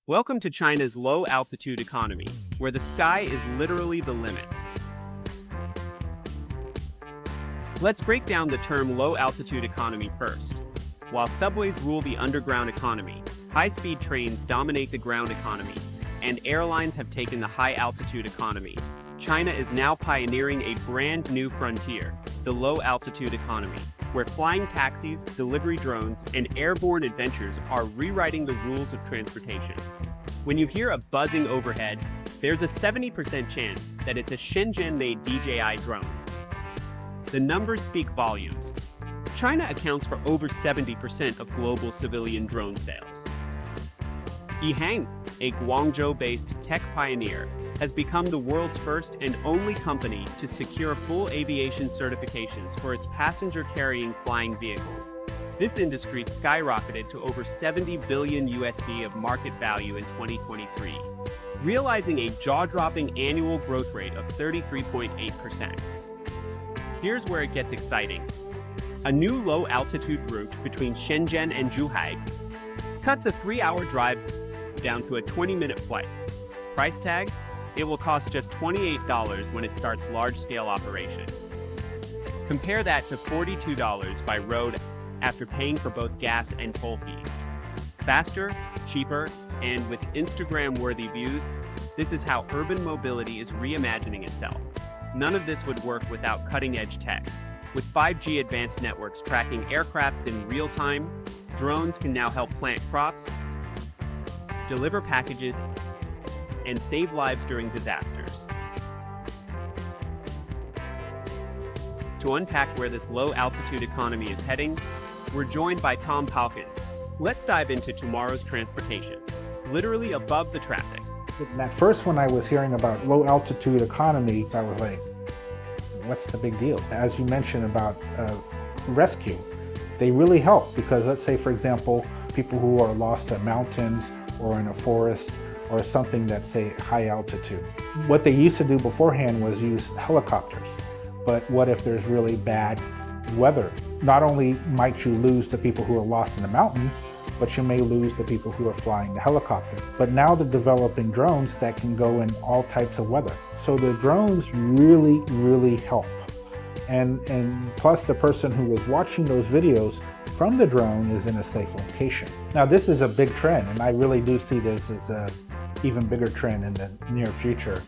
Welcome to China's low-altitude economy, where the sky is literally the limit. Let's break down the term low-altitude economy first. While subways rule the underground economy, high-speed trains dominate the ground economy, and airlines have taken the high-altitude economy, China is now pioneering a brand new frontier, the low-altitude economy, where flying taxis, delivery drones, and airborne adventures are rewriting the rules of transportation. When you hear a buzzing overhead, there's a 70% chance that it's a Shenzhen-made DJI drone. The numbers speak volumes. China accounts for over 70% of global civilian drone sales. EHang, a Guangzhou-based tech pioneer, has become the world's first and only company to secure full aviation certifications for its passenger-carrying flying vehicles. This industry skyrocketed to over 70 billion USD of market value in 2023, realizing a jaw-dropping annual growth rate of 33.8%. Here's where it gets exciting. A new low-altitude route between Shenzhen and Zhuhai cuts a 3-hour drive down to a 20-minute flight. Price tag? It will cost just $28 when it starts large-scale operation. Compare that to $42 by road after paying for both gas and toll fees. Faster, cheaper, and with Instagram-worthy views, this is how urban mobility is reimagining itself. None of this would work without cutting-edge tech. With 5G advanced networks tracking aircrafts in real time, drones can now help plant crops, deliver packages, and save lives during disasters. To unpack where this low-altitude economy is heading, we're joined by Tom Palkin. Let's dive into tomorrow's transportation, literally above the traffic. At first, when I was hearing about low-altitude economy, I was like, what's the big deal? As you mentioned about rescue, they really help because let's say, for example, people who are lost at mountains or in a forest or something that's, say, high altitude. What they used to do beforehand was use helicopters. But what if there's really bad weather? Not only might you lose the people who are lost in the mountain, but you may lose the people who are flying the helicopter. But now they're developing drones that can go in all types of weather. So the drones really, really help. And plus the person who was watching those videos from the drone is in a safe location. Now this is a big trend, and I really do see this as a even bigger trend in the near future,